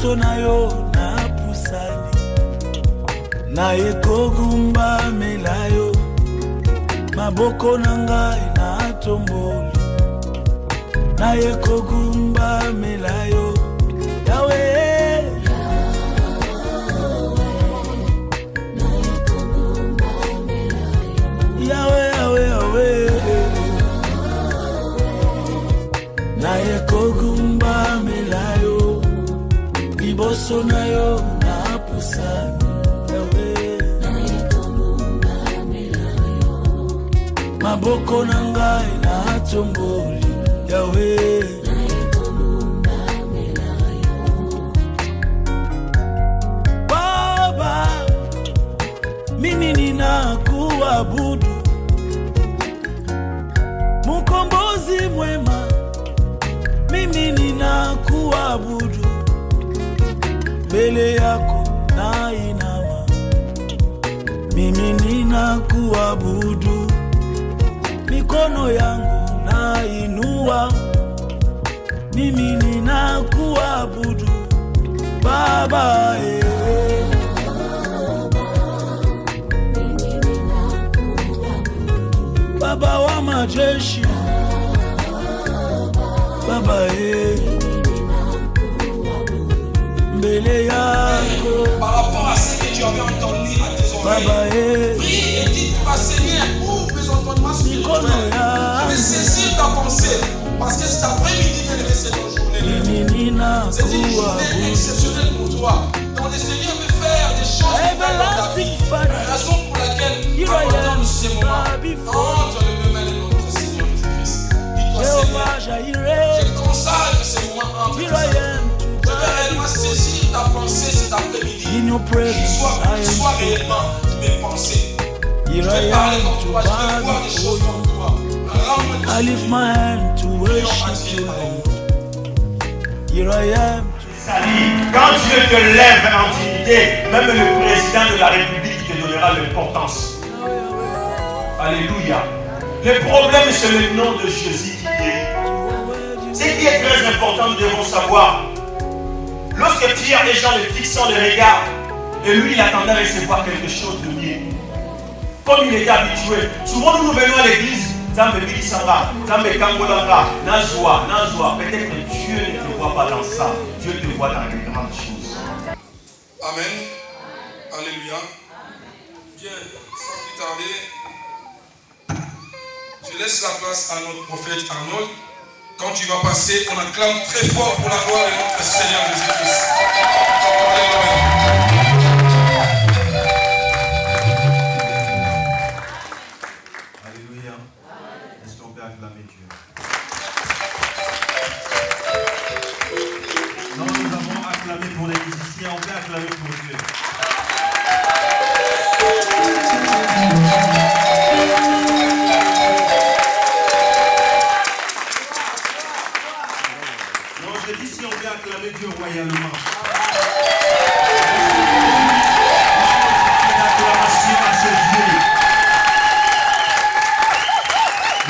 liboso na yo na pusani na ekogumba melayo maboko na ngai na tomboli na ekogumba melayo Yahweh Yahweh Yahweh na ekogumba melayo liboso na yo na pusani maboko na ngai na tomboli Yahweh Baba mimi ninakuabudu Mkombozi mwema mimi ninakuabudu mbele yako na inama mimi ninakuabudu mikono yangu na inua mimi ninakuabudu Baba Baba wa majeshi Baba mbele yako par rapport à ce que tu avais entendu à tes oreilles. Baba Prie et dis-toi Seigneur, ouvre mes entendements spirituels. Je vais saisir ta pensée parce que cet après-midi bien-aimé c'est ton journée. C'est une journée exceptionnelle pour toi. Donc le Seigneur veut faire des choses dans ta vie. La raison pour laquelle pendant ces moments entre les mains de notre Seigneur Jésus-Christ. Dis-toi Seigneur, je consacre ces moments entre tes mains. Je vais réellement saisir ta pensée cet après-midi. Sois réellement mes pensées. Je vais parler comme toi, je vais voir des choses comme toi. I lift my hand to worship you. Here I am. Quand Dieu te lève en dignité, même le président de la République te donnera l'importance. Alléluia. Le problème, c'est le nom de Jésus qui guérit. Ce qui est très important, nous devons savoir. Lorsque Pierre et Jean le fixant le regard, et lui il attendait à recevoir quelque chose de mieux. Comme il était habitué. Souvent nous venons à l'église, Zambe Bilisanga, Zambe Kangolanga, Nazwa. Peut-être que Dieu ne te voit pas dans ça. Dieu te voit dans les grandes choses. Amen. Alléluia. Bien, sans plus tarder, je laisse la place à notre prophète Arnold. Quand tu vas passer, on acclame très fort pour la gloire de notre Seigneur Jésus-Christ. Alléluia. Est-ce qu'on peut acclamer Dieu? Non, nous avons acclamé pour les musiciens, on peut acclamer pour Dieu. Si on veut acclamer Dieu royalement. L'acclamation à ce Dieu.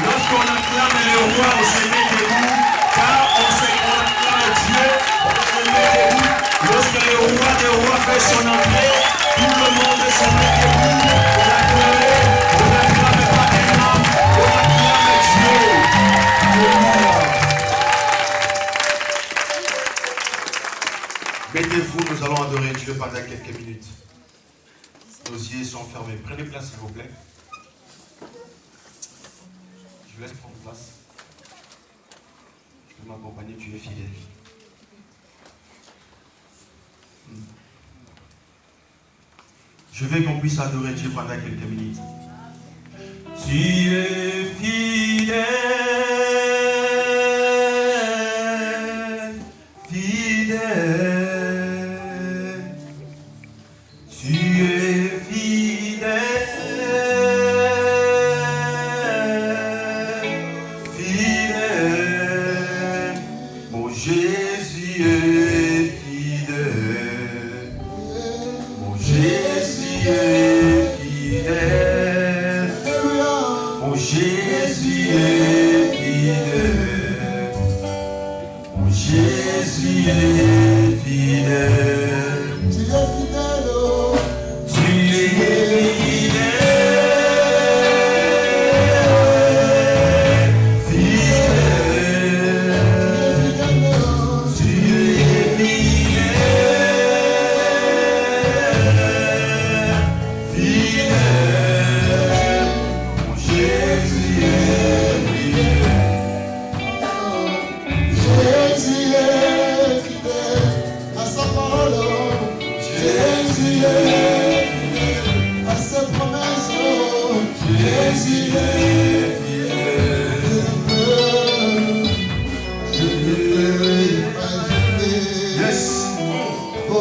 Lorsqu'on acclame le roi, on se met debout. Car on acclame Dieu, on se met debout. Lorsque le roi des rois fait son entrée, tout le monde se met debout. On n'acclame pas un homme, on acclame Dieu. Alléluia. Mettez-vous, nous allons adorer Dieu pendant quelques minutes. Nos yeux sont fermés. Prenez place, s'il vous plaît. Je vous laisse prendre place. Tu peux m'accompagner, tu es fidèle. Je veux qu'on puisse adorer Dieu pendant quelques minutes. Tu es fidèle. Jésus est fidèle.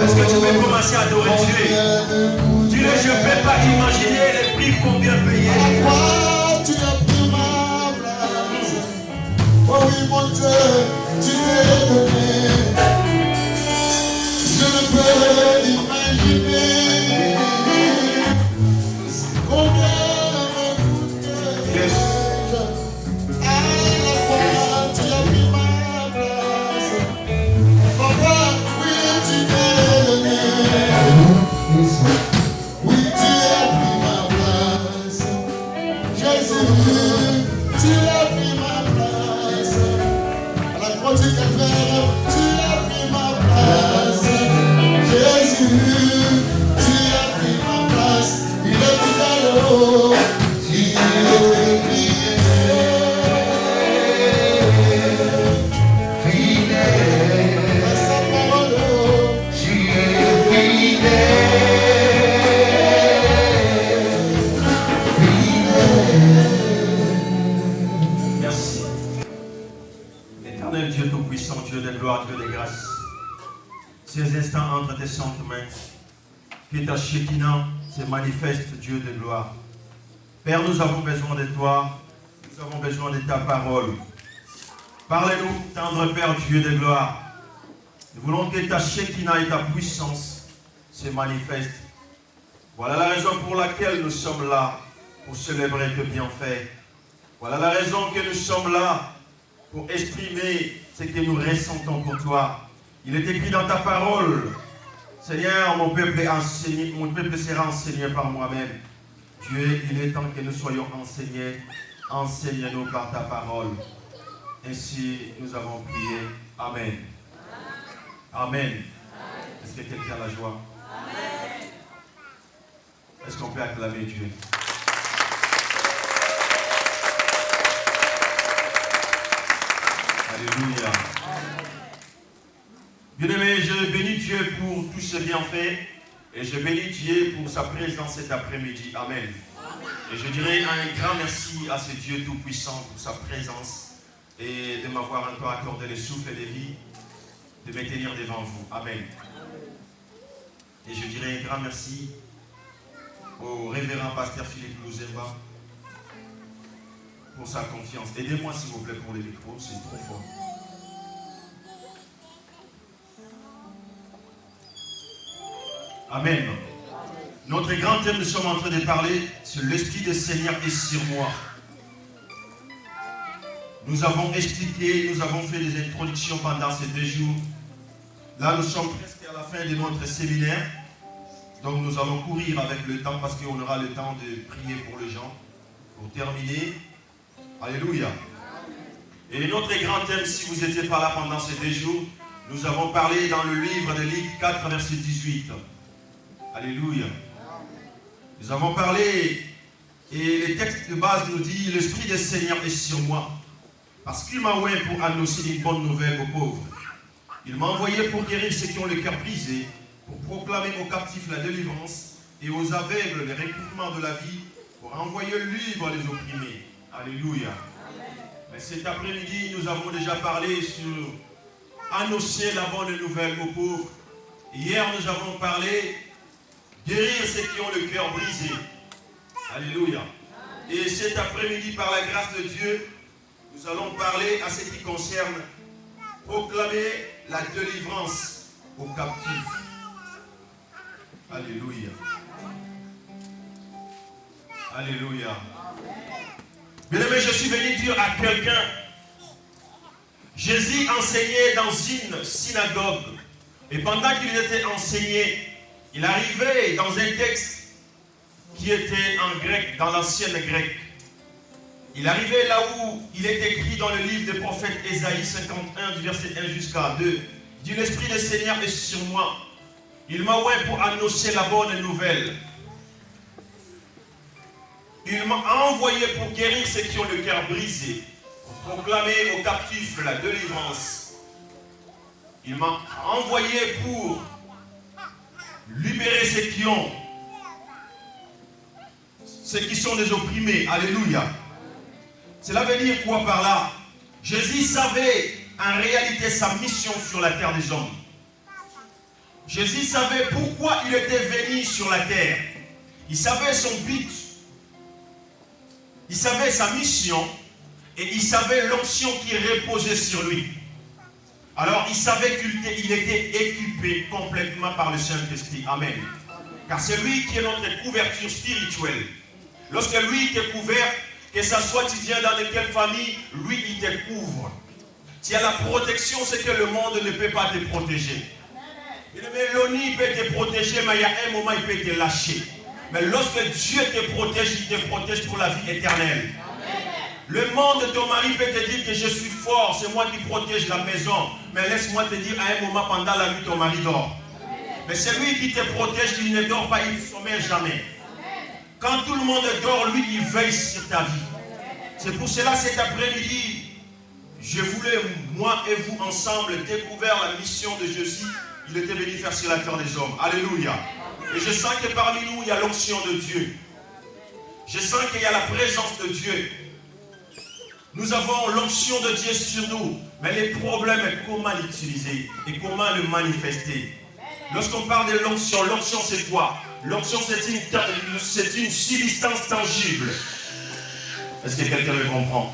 Est-ce que tu peux commencer à adorer Dieu? Dis-le, je ne peux pas imaginer les prix combien payer. Tu as pris ma place. Oh oui, mon Dieu, tu m'es donné. Je ne peux imaginer combien me coûtait. À la fois, tu as pris ma place. Papa, oui, tu m'es donné. Oui, tu as pris ma place. Jésus, tu as pris ma place. À la croix du Calvaire, tu as pris ma place. Jésus, tu as pris ma place. Il est tout à l'eau. Il est fidèle. À sa parole, tu es fidèle. Merci. Éternel Dieu Tout-Puissant, Dieu de gloire, Dieu de grâce. Ces instants entre tes saintes mains, que ta Shekinah se manifeste, Dieu de gloire. Père, nous avons besoin de toi, nous avons besoin de ta parole. Parlez-nous, tendre Père, Dieu de gloire. Nous voulons que ta Shekinah et ta puissance se manifestent. Voilà la raison pour laquelle nous sommes là, pour célébrer tes bienfaits. Voilà la raison que nous sommes là, pour exprimer ce que nous ressentons pour toi. Il est écrit dans ta parole, Seigneur, mon peuple sera enseigné par moi-même. Dieu, il est temps que nous soyons enseignés. Enseigne-nous par ta parole. Ainsi, nous avons prié. Amen. Amen. Est-ce que quelqu'un a la joie? Amen. Est-ce qu'on peut acclamer Dieu? Alléluia. Bien-aimé, je bénis Dieu pour tous ses bienfaits et je bénis Dieu pour sa présence cet après-midi. Amen. Et je dirais un grand merci à ce Dieu Tout-Puissant pour sa présence et de m'avoir encore accordé le souffle de vie, de me tenir devant vous. Amen. Et je dirais un grand merci au révérend pasteur Philippe Louzemba pour sa confiance. Aidez-moi s'il vous plaît pour les micros, c'est trop fort. Amen. Notre grand thème, nous sommes en train de parler sur l'Esprit du Seigneur est sur moi. Nous avons expliqué, nous avons fait des introductions pendant ces 2 jours. Là, nous sommes presque à la fin de notre séminaire. Donc, nous allons courir avec le temps parce qu'on aura le temps de prier pour les gens. Pour terminer, alléluia. Et notre grand thème, si vous n'étiez pas là pendant ces 2 jours, nous avons parlé dans le livre de Luc 4, verset 18. Alléluia. Nous avons parlé, et le texte de base nous dit, l'Esprit du Seigneur est sur moi, parce qu'il m'a envoyé pour annoncer une bonne nouvelle aux pauvres. Il m'a envoyé pour guérir ceux qui ont le cœur brisé, pour proclamer aux captifs la délivrance, et aux aveugles le recouvrement de la vie, pour envoyer libre les opprimés. Alléluia. Mais cet après-midi, nous avons déjà parlé sur annoncer la bonne nouvelle aux pauvres. Hier, nous avons parlé guérir ceux qui ont le cœur brisé. Alléluia. Et cet après-midi, par la grâce de Dieu, nous allons parler à ce qui concerne proclamer la délivrance aux captifs. Alléluia. Alléluia. Bien-aimé, je suis venu dire à quelqu'un, Jésus enseignait dans une synagogue. Et pendant qu'il était enseigné, il arrivait dans un texte qui était en grec, dans l'ancienne grecque. Il arrivait là où il est écrit dans le livre du prophète Ésaïe 51, du verset 1 jusqu'à 2. Il dit, l'Esprit du Seigneur est sur moi. Il m'a envoyé pour annoncer la bonne nouvelle. Il m'a envoyé pour guérir ceux qui ont le cœur brisé, pour proclamer aux captifs la délivrance. Il m'a envoyé pour libérer ceux qui ont ceux qui sont des opprimés. Alléluia. Cela veut dire quoi par là? Jésus savait en réalité sa mission sur la terre des hommes. Jésus savait pourquoi il était venu sur la terre. Il savait son but. Il savait sa mission. Et il savait l'onction qui reposait sur lui. Alors il savait qu'il était équipé complètement par le Saint-Esprit. Amen. Car c'est lui qui est notre couverture spirituelle. Lorsque lui t'est couvert, que ce soit tu viens dans quelle famille, lui il te couvre. Tu as la protection, c'est que le monde ne peut pas te protéger. L'ONU peut te protéger, mais il y a un moment il peut te lâcher. Mais lorsque Dieu te protège, il te protège pour la vie éternelle. Le monde de ton mari peut te dire que je suis fort, c'est moi qui protège la maison. Mais laisse-moi te dire, à un moment pendant la nuit, ton mari dort. Mais c'est lui qui te protège, il ne dort pas, il ne sommeille jamais. Quand tout le monde dort, lui, il veille sur ta vie. C'est pour cela, cet après-midi, je voulais, moi et vous, ensemble, découvrir la mission de Jésus. Il était venu faire sur la terre des hommes. Alléluia. Et je sens que parmi nous, il y a l'onction de Dieu. Je sens qu'il y a la présence de Dieu. Nous avons l'onction de Dieu sur nous. Mais le problème est comment l'utiliser et comment le manifester. Lorsqu'on parle de l'onction, l'onction c'est quoi? L'onction c'est une substance tangible. Est-ce que quelqu'un le comprend?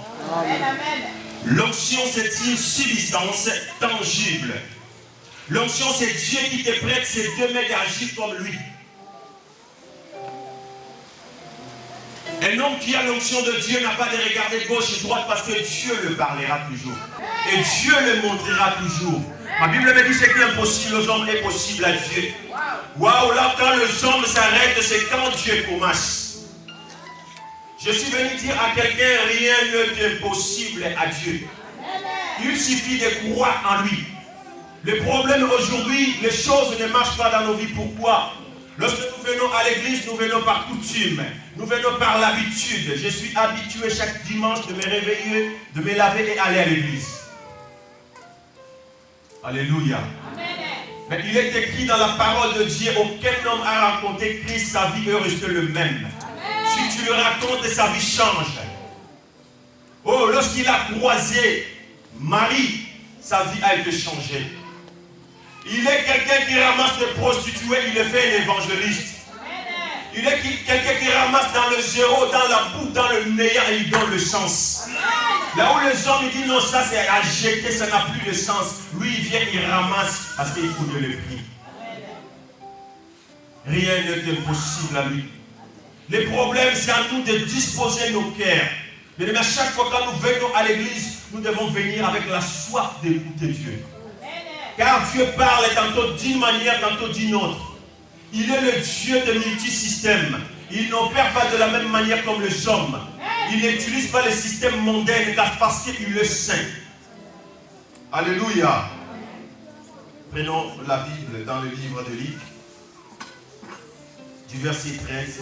L'onction c'est une substance tangible. L'onction c'est Dieu qui te prête ses deux mains d'agir comme lui. Un homme qui a l'onction de Dieu n'a pas de regarder gauche et droite parce que Dieu le parlera toujours. Et Dieu le montrera toujours. Ma Bible me dit ce qui est impossible aux hommes est possible à Dieu. Waouh, là quand les hommes s'arrêtent, c'est quand Dieu commence. Je suis venu dire à quelqu'un, rien n'est impossible à Dieu. Il suffit de croire en lui. Le problème aujourd'hui, les choses ne marchent pas dans nos vies. Pourquoi? Lorsque nous venons à l'église, nous venons par coutume. Nous venons par l'habitude. Je suis habitué chaque dimanche de me réveiller, de me laver et aller à l'église. Alléluia. Amen. Mais il est écrit dans la parole de Dieu, aucun homme a raconté Christ, sa vie est restée le même. Amen. Si tu le racontes, sa vie change. Oh, lorsqu'il a croisé Marie, sa vie a été changée. Il est quelqu'un qui ramasse des prostituées, il est fait un évangéliste. Il est quelqu'un qui ramasse dans le zéro, dans la boue, dans le néant et il donne le sens. Là où les hommes disent non, ça c'est à jeter, ça n'a plus de sens. Lui il vient, il ramasse parce qu'il connaît le prix. Rien n'est impossible à lui. Le problème c'est à nous de disposer nos cœurs. Mais à chaque fois que nous venons à l'église, nous devons venir avec la soif d'écouter Dieu. Car Dieu parle tantôt d'une manière, tantôt d'une autre. Il est le Dieu de multisystèmes. Il n'opère pas de la même manière comme les hommes. Il n'utilise pas le système mondain parce qu'il est saint. Alléluia. Prenons la Bible dans le livre de Luc, du verset 13.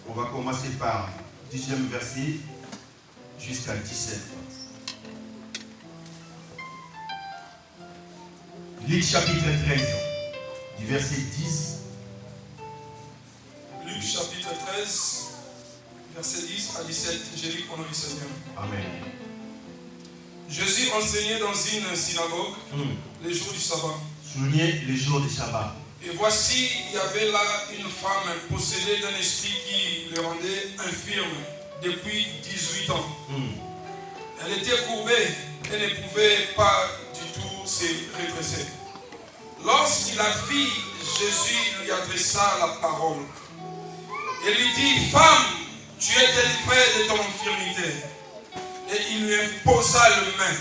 On va commencer par 10e verset jusqu'à 17. Luc chapitre 13, du verset 10. Luc chapitre 13, verset 10 à 17. J'ai lu au nom du Seigneur. Amen. Jésus enseignait dans une synagogue les jours du sabbat. Soulignez les jours du sabbat. Et voici, il y avait là une femme possédée d'un esprit qui le rendait infirme depuis 18 ans. Elle était courbée et ne pouvait pas du tout se redresser. Lorsqu'il la vit, Jésus lui adressa la parole. Et lui dit, femme, tu es délivrée de ton infirmité. Et il lui imposa le main.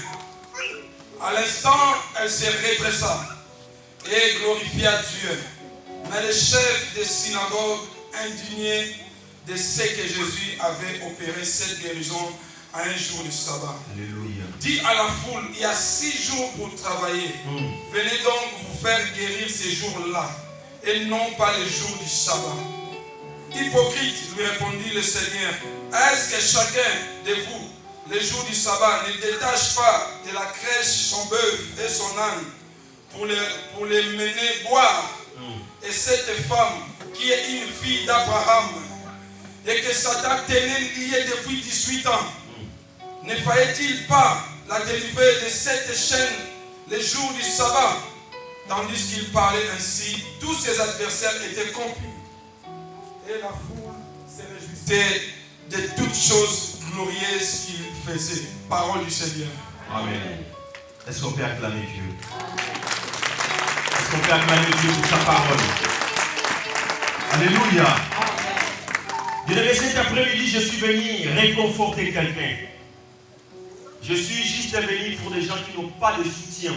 À l'instant, elle se redressa et glorifia Dieu. Mais les chefs des synagogues, indignés de ce que Jésus avait opéré cette guérison à un jour du sabbat, Alléluia, dit à la foule, il y a 6 jours pour travailler. Venez donc vous faire guérir ces jours-là et non pas les jours du sabbat. Hypocrite, lui répondit le Seigneur, est-ce que chacun de vous, les jours du sabbat, ne détache pas de la crèche son bœuf et son âne pour les mener boire? Et cette femme, qui est une fille d'Abraham, et que Satan tenait lié depuis 18 ans, ne fallait-il pas la délivrer de cette chaîne les jours du sabbat? Tandis qu'il parlait ainsi, tous ses adversaires étaient confus. Et la foule se réjouissait de toutes choses glorieuses qu'il faisait. Parole du Seigneur. Amen. Est-ce qu'on peut acclamer Dieu? Est-ce qu'on peut acclamer Dieu pour sa parole? Alléluia. Bien-aimé, cet après-midi, je suis venu réconforter quelqu'un. Je suis juste venu pour des gens qui n'ont pas de soutien,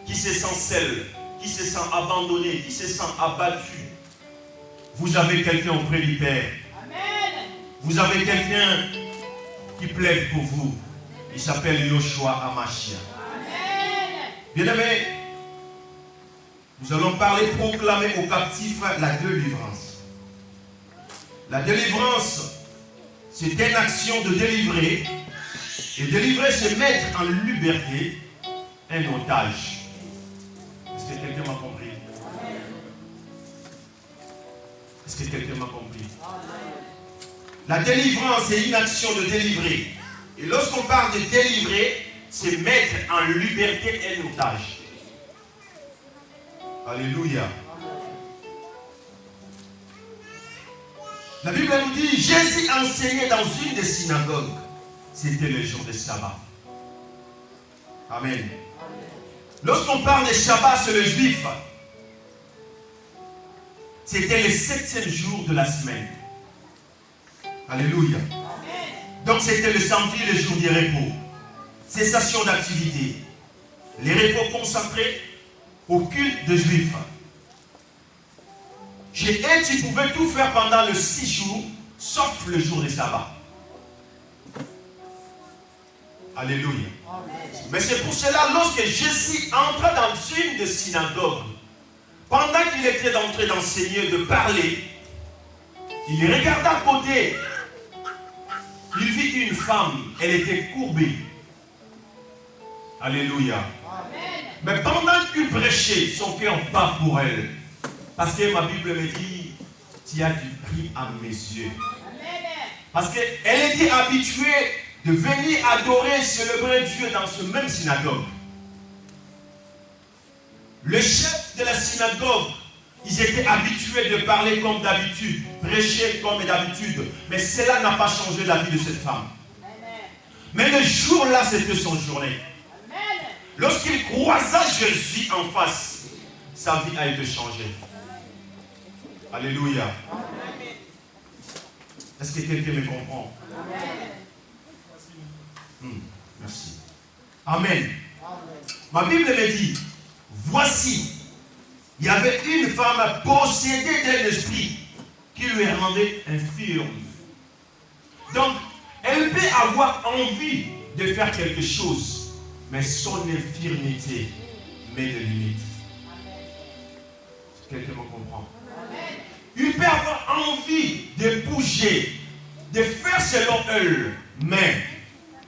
qui se sentent seuls, qui se sentent abandonnés, qui se sentent abattus. Vous avez quelqu'un auprès du Père. Amen. Vous avez quelqu'un qui plaide pour vous. Il s'appelle Yoshua Amashia. Bien-aimés, nous allons parler, proclamer aux captifs la délivrance. La délivrance, c'est une action de délivrer. Et délivrer, c'est mettre en liberté un otage. Est-ce que quelqu'un m'a compris? Est-ce que quelqu'un m'a compris? La délivrance est une action de délivrer. Et lorsqu'on parle de délivrer, c'est mettre en liberté un otage. Alléluia. La Bible nous dit, Jésus enseignait dans une des synagogues. C'était le jour de sabbat. Amen. Lorsqu'on parle de Shabbat, c'est le juif. C'était le 7e jour de la semaine. Alléluia. Donc c'était le samedi, le jour du repos. Cessation d'activité. Les repos consacrés au culte des juifs. Chez eux, tu pouvais tout faire pendant les 6 jours, sauf le jour de sabbat. Alléluia. Mais c'est pour cela, lorsque Jésus entra dans une des synagogues, pendant qu'il était en train d'enseigner, de parler, il regarda à côté. Il vit une femme, elle était courbée. Alléluia. Amen. Mais pendant qu'il prêchait, son cœur bat pour elle. Parce que ma Bible me dit, tu as du prix à mes yeux. Amen. Parce qu'elle était habituée de venir adorer, célébrer Dieu dans ce même synagogue. Le chef de la synagogue, ils étaient habitués de parler comme d'habitude, prêcher comme d'habitude. Mais cela n'a pas changé la vie de cette femme. Amen. Mais le jour-là, c'était son journée. Amen. Lorsqu'il croisa Jésus en face, sa vie a été changée. Alléluia. Amen. Est-ce que quelqu'un me comprend? Amen. Merci. Amen. Ma Bible me dit, voici, il y avait une femme possédée d'un esprit qui lui rendait infirme. Donc, elle peut avoir envie de faire quelque chose, mais son infirmité met des limites. Quelqu'un me comprend? Il peut avoir envie de bouger, de faire selon elle, mais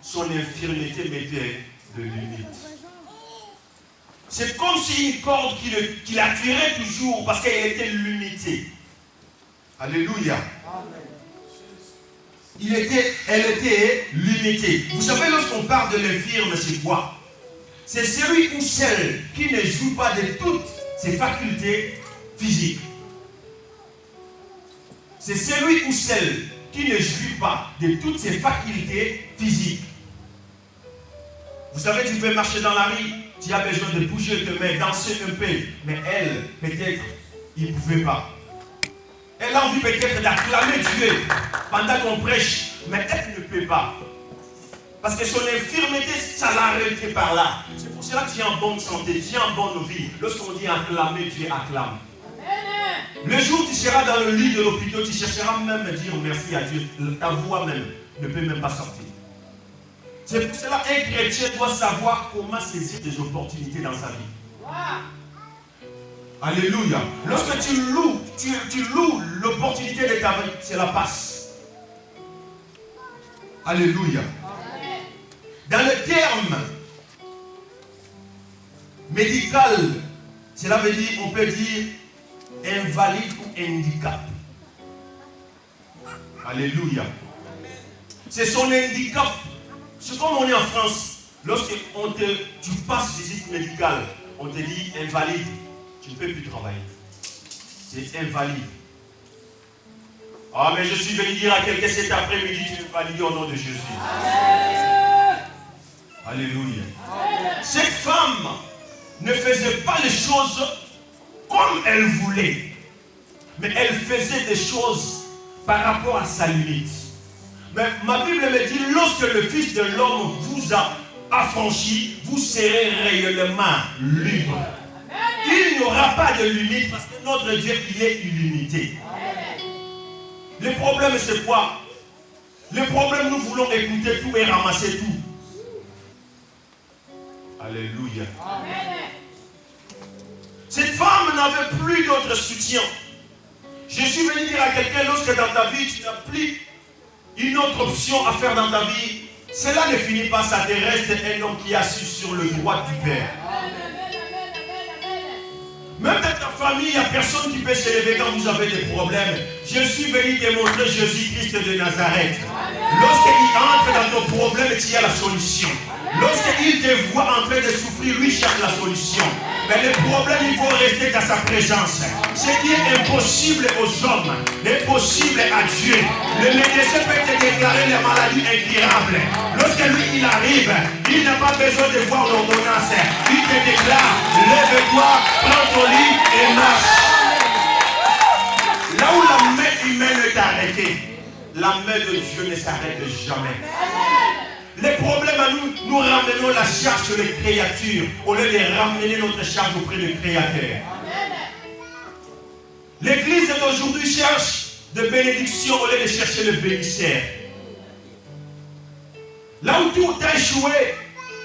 son infirmité mettait de limites. C'est comme si une corde qui la tirait toujours parce qu'elle était limitée. Alléluia. Elle était limitée. Vous savez, lorsqu'on parle de l'infirme, c'est quoi? C'est celui ou celle qui ne joue pas de toutes ses facultés physiques. C'est celui ou celle qui ne jouit pas de toutes ses facultés physiques. Vous savez, tu peux marcher dans la rue, tu as besoin de bouger tes mains, danser un peu. Mais elle, peut-être, il ne pouvait pas. Elle a envie peut-être d'acclamer Dieu pendant qu'on prêche, mais elle ne peut pas. Parce que son infirmité, ça l'a arrêté par là. C'est pour cela que tu es en bonne santé, tu es en bonne vie. Lorsqu'on dit acclamer, tu acclames. Le jour où tu seras dans le lit de l'hôpital, tu chercheras même à dire merci à Dieu. Ta voix même ne peut même pas sortir. C'est pour cela qu'un chrétien doit savoir comment saisir des opportunités dans sa vie. Wow. Alléluia. Lorsque tu loues l'opportunité de ta vie, c'est la passe. Alléluia. Amen. Dans le terme médical, cela veut dire, on peut dire invalide ou handicap. Alléluia. C'est son handicap. C'est comme on est en France. Lorsque tu passes visite médicale, on te dit invalide. Tu ne peux plus travailler. C'est invalide. Ah, mais je suis venu dire à quelqu'un cet après-midi, tu es validé au nom de Jésus. Alléluia. Cette femme ne faisait pas les choses comme elle voulait, mais elle faisait des choses par rapport à sa limite. Mais ma Bible me dit, lorsque le Fils de l'homme vous a affranchi, vous serez réellement libre. Il n'y aura pas de limite parce que notre Dieu, il est illimité. Le problème, c'est quoi? Le problème, nous voulons écouter tout et ramasser tout. Alléluia. Cette femme n'avait plus d'autre soutien. Je suis venu dire à quelqu'un, lorsque dans ta vie, tu n'as plus une autre option à faire dans ta vie, cela ne finit pas, ça te reste un homme qui est assis sur le droit du Père. Même dans ta famille, il n'y a personne qui peut s'élever quand vous avez des problèmes. Je suis venu te montrer Jésus-Christ de Nazareth. Lorsqu'il entre dans ton problème, il y a la solution. Lorsqu'il te voit en train de souffrir, lui cherche la solution. Mais le problème, il faut rester dans sa présence. Ce qui est impossible aux hommes est possible à Dieu. Le médecin peut te déclarer les maladies incurables. Lorsque lui, il arrive, il n'a pas besoin de voir l'ordonnance. Il te déclare, lève-toi, prends ton lit et marche. Là où la main humaine est arrêtée, la main de Dieu ne s'arrête jamais. Les problèmes à nous ramenons la charge sur les créatures au lieu de ramener notre charge auprès du Créateur. L'église d'aujourd'hui cherche de bénédiction au lieu de chercher le bénisseur. Là où tout a échoué,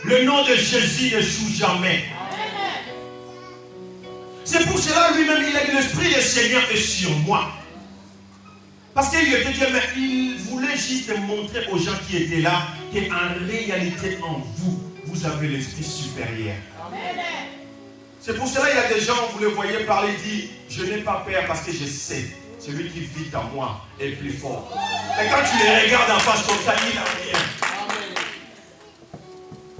le nom de Jésus n'échoue jamais. C'est pour cela lui-même, il a dit l'Esprit du Seigneur est sur moi. Parce qu'il était Dieu, mais il voulait juste montrer aux gens qui étaient là qu'en réalité, en vous, vous avez l'esprit supérieur. C'est pour cela qu'il y a des gens, vous les voyez parler, dit, je n'ai pas peur parce que je sais, celui qui vit en moi est plus fort. Et quand tu les regardes en face comme ça, il n'a rien.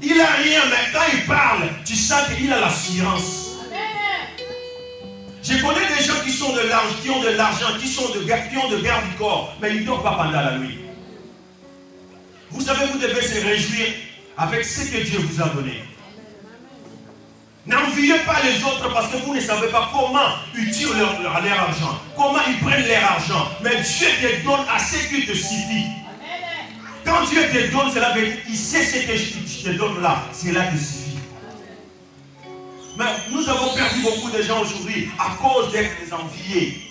Il n'a rien, mais quand il parle, tu sens qu'il a l'assurance. Je connais des gens qui ont de l'argent, qui ont de garde du corps, mais ils ne dorment pas pendant la nuit. Vous savez, vous devez se réjouir avec ce que Dieu vous a donné. N'enviez pas les autres parce que vous ne savez pas comment ils tirent leur argent, comment ils prennent leur argent. Mais Dieu te donne assez qu'il te suffit. Quand Dieu te donne, cela veut dire qu'il sait ce que je te donne là, cela te suffit. Mais nous avons perdu beaucoup de gens aujourd'hui à cause d'être des enviés.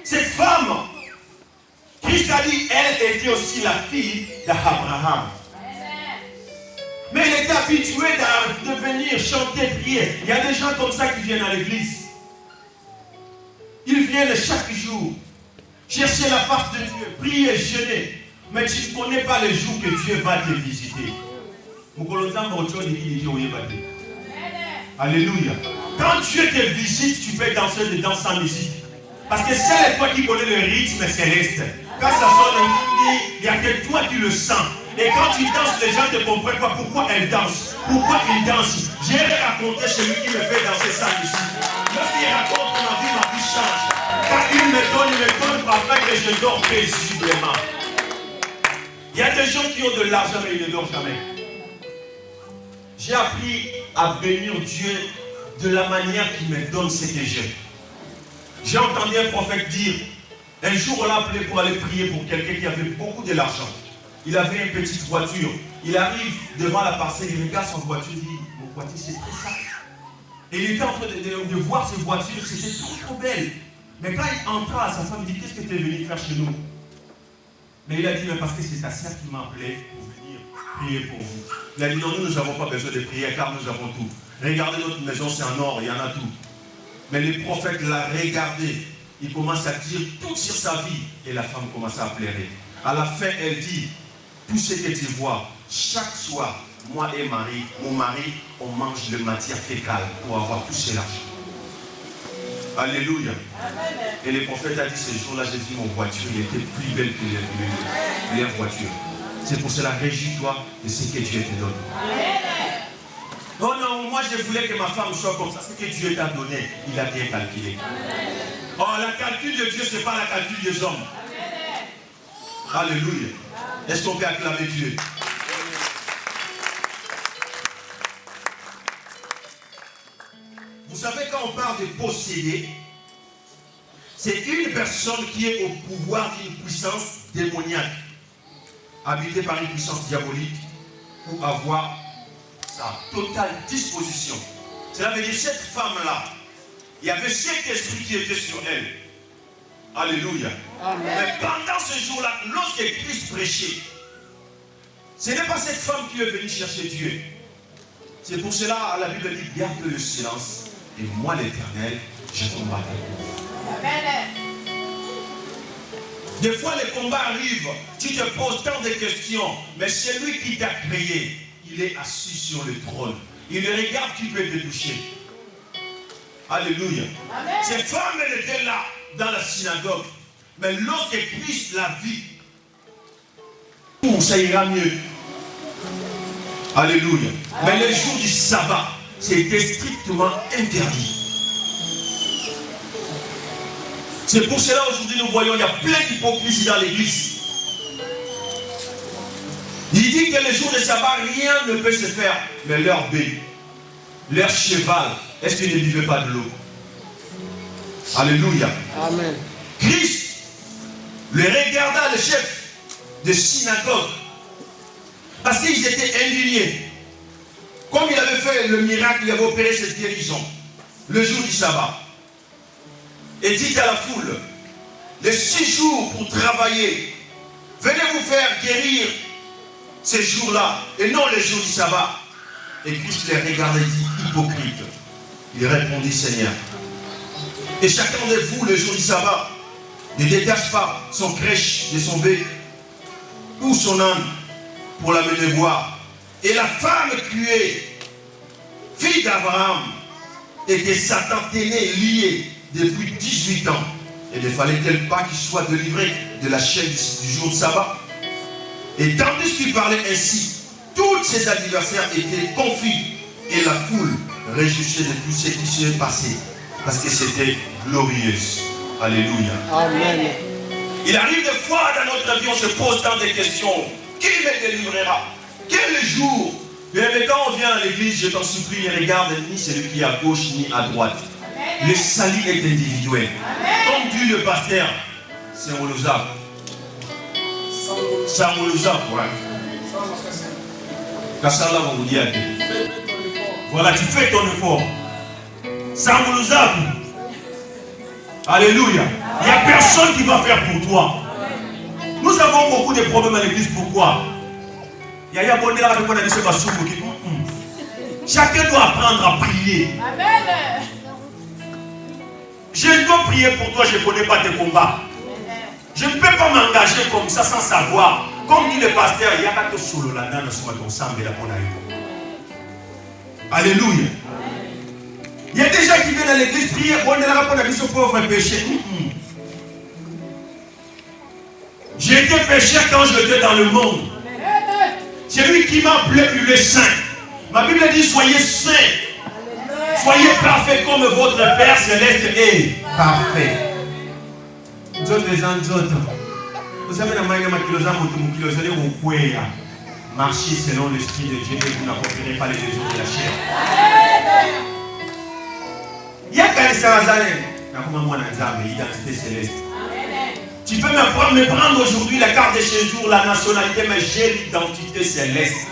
Cette femme, Christ a dit, elle était aussi la fille d'Abraham. Mais elle était habituée de venir chanter, prier. Il y a des gens comme ça qui viennent à l'église. Ils viennent chaque jour chercher la face de Dieu, prier, jeûner. Mais tu ne connais pas le jour que Dieu va te visiter. Alléluia. Quand Dieu te visite, tu peux danser des danses sans musique. Parce que c'est toi qui connais le rythme céleste. Quand ça sonne, il n'y a que toi qui le sens. Et quand tu danses, les gens ne te comprennent pas pourquoi elle danse. Pourquoi il danse. J'ai raconté celui qui me fait danser sans musique. Lorsqu'il raconte ma vie change. Quand il me donne afin que je dors paisiblement. Il y a des gens qui ont de l'argent mais ils ne dorment jamais. J'ai appris à bénir Dieu de la manière qu'il me donne ce que j'ai. J'ai entendu un prophète dire, un jour on l'a appelé pour aller prier pour quelqu'un qui avait beaucoup de l'argent. Il avait une petite voiture. Il arrive devant la parcelle, il regarde son voiture, il dit, mon voiture c'est très sale. Et il était en train de voir ses voitures, c'était trop belle. Mais quand il entra à sa femme, il dit, qu'est-ce que tu es venu faire chez nous? Mais il a dit, mais parce que c'est ta sœur qui m'a appelé pour venir prier pour vous. Il a dit, non, nous n'avons pas besoin de prier car nous avons tout. Regardez notre maison, c'est en or, il y en a tout. Mais le prophète l'a regardé. Il commence à dire tout sur sa vie. Et la femme commence à pleurer. À la fin, elle dit, tout ce que tu vois, chaque soir, moi et mon mari, on mange de matière fécale pour avoir tout cet argent. Alléluia. Et le prophète a dit ce jour-là, j'ai vu mon voiture, il était plus belle que les voitures. C'est pour cela, réjouis-toi de ce que Dieu te donne. Oh non, moi je voulais que ma femme soit comme ça. Ce que Dieu t'a donné, il a bien calculé. Oh, la calcul de Dieu, ce n'est pas la calcul des hommes. Alléluia. Est-ce qu'on peut acclamer Dieu? Vous savez, quand on parle de posséder, c'est une personne qui est au pouvoir d'une puissance démoniaque, habitée par une puissance diabolique, ou avoir sa totale disposition. Cela veut dire cette femme-là, il y avait cet esprit qui était sur elle. Alléluia. Amen. Mais pendant ce jour-là, lorsque Christ prêchait, ce n'est pas cette femme qui est venue chercher Dieu. C'est pour cela, la Bible dit, garde le silence, et moi l'Éternel, je combattrai. Amen. Des fois, les combats arrivent, tu te poses tant de questions, mais c'est lui qui t'a créé. Il est assis sur le trône. Il regarde qui peut te toucher. Alléluia. Amen. Cette femme, elle était là, dans la synagogue. Mais lorsque Christ la vit, ça ira mieux. Alléluia. Amen. Mais le jour du sabbat, c'était strictement interdit. C'est pour cela aujourd'hui nous voyons, il y a plein d'hypocrisie dans l'église. Il dit que le jour de sabbat, rien ne peut se faire. Mais leur bœuf, leur cheval, est-ce qu'ils ne buvaient pas de l'eau? Alléluia. Amen. Christ le regarda, le chef de synagogue, parce qu'ils étaient indignés. Comme il avait fait le miracle, il avait opéré cette guérison le jour du sabbat. Et dit à la foule, les 6 jours pour travailler, venez vous faire guérir ces jours-là, et non les jours du sabbat. Et Christ les regardait et dit, hypocrite. Il répondit, Seigneur, et chacun de vous, le jour du sabbat, ne détache pas son crèche de son bœuf ou son âne pour l'amener boire. Et la femme tuée, fille d'Abraham, et que Satan tenait liée depuis 18 ans. Et ne fallait-elle pas qu'il soit délivré de la chaîne du jour de sabbat? Et tandis qu'il parlait ainsi, tous ses adversaires étaient confus et la foule réjouissait de tout ce qui s'est passé parce que c'était glorieux. Alléluia. Amen. Il arrive des fois dans notre vie, on se pose tant de questions. Qui me délivrera? Quel jour? Mais quand on vient à l'église, je t'en supplie, ne regarde ni celui qui est à gauche ni à droite. Le salut est individuel. Comme dit le pasteur, c'est Moulouzab. C'est Moulouzab, ouais. Kassala va vous dire. Voilà, tu fais ton effort. C'est Moulouzab. Alléluia. Il n'y a personne qui va faire pour toi. Nous avons beaucoup de problèmes à l'église. Pourquoi? Chacun doit apprendre à prier. Amen. Je dois prier pour toi, je ne connais pas tes combats. Je ne peux pas m'engager comme ça sans savoir. Comme dit le pasteur, il y a qu'à solo la dans son ensemble la bonne. Alléluia. Il y a des gens qui viennent à l'église prier, on est là pour la mission pauvre péché. J'étais pécheur quand j'étais dans le monde. C'est lui qui m'a appelé le saint. Ma Bible dit soyez saints. Soyez parfaits comme votre Père Céleste est parfait. Vous savez, marchez selon l'Esprit de Dieu et vous n'accomplirez pas les désirs de la chair. Il y a qu'à l'identité céleste. Tu peux me prendre aujourd'hui la carte de séjour, la nationalité, mais j'ai l'identité céleste.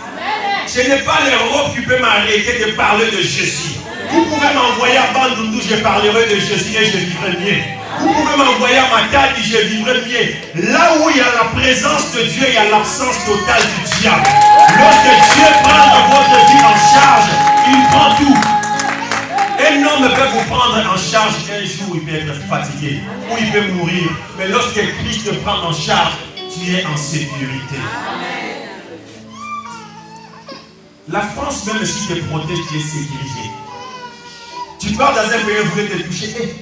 Ce n'est pas l'Europe qui peut m'arrêter de parler de Jésus. Vous pouvez m'envoyer à Bandundu, je parlerai de Jésus et je vivrai mieux. Vous pouvez m'envoyer à Matadi, je vivrai mieux. Là où il y a la présence de Dieu, il y a l'absence totale du diable. Lorsque Dieu prend votre vie en charge, il prend tout. Un homme peut vous prendre en charge un jour, il peut être fatigué, ou il peut mourir. Mais lorsque Christ te prend en charge, tu es en sécurité. La France, même si te protège, tu es sécurisé. Tu pars dans un pays, vous voulez te toucher.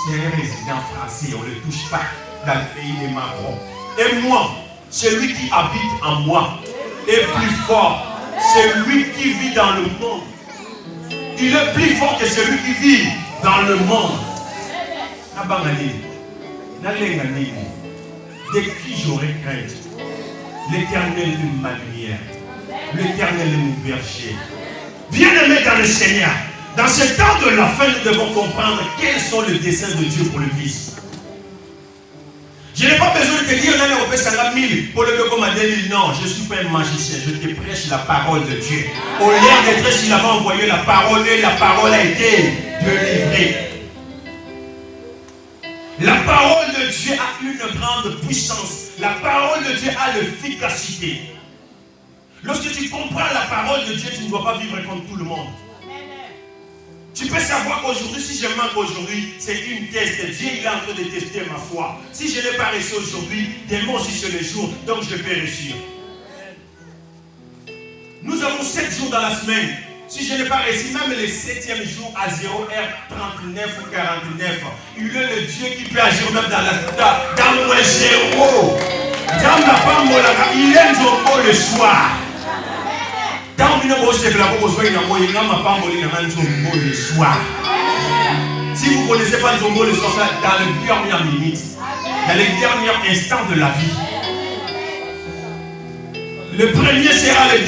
c'est un résident français, on ne le touche pas dans le pays des Macron. Et moi, celui qui habite en moi est plus fort. C'est lui qui vit dans le monde. Il est plus fort que celui qui vit dans le monde. De qui j'aurais crainte? L'Éternel est ma lumière. L'Éternel est mon berger. Bien-aimés dans le Seigneur, dans ce temps de la fin, nous devons comprendre quels sont les desseins de Dieu pour l'Église. Je n'ai pas besoin de te dire, pour le comme à 2000, non, je ne suis pas un magicien, je te prêche la parole de Dieu. Au lieu d'être, il avait envoyé la parole et la parole a été délivrée. La parole de Dieu a une grande puissance. La parole de Dieu a l'efficacité. Lorsque tu comprends la parole de Dieu, tu ne dois pas vivre comme tout le monde. Tu peux savoir qu'aujourd'hui, si je manque aujourd'hui, c'est une test. Dieu il est en train de tester ma foi. Si je n'ai pas réussi aujourd'hui, demain aussi c'est le jour, donc je vais réussir. Nous avons 7 jours dans la semaine. Si je n'ai pas réussi, même le 7e jour à 0h39 ou 49, il est le Dieu qui peut agir même dans le zéro. Dans ma femme, il est Nzombo le soir. Si vous ne connaissez pas Nzombo le soir, c'est dans les dernières minutes, dans les derniers instants de la vie. Le premier sera le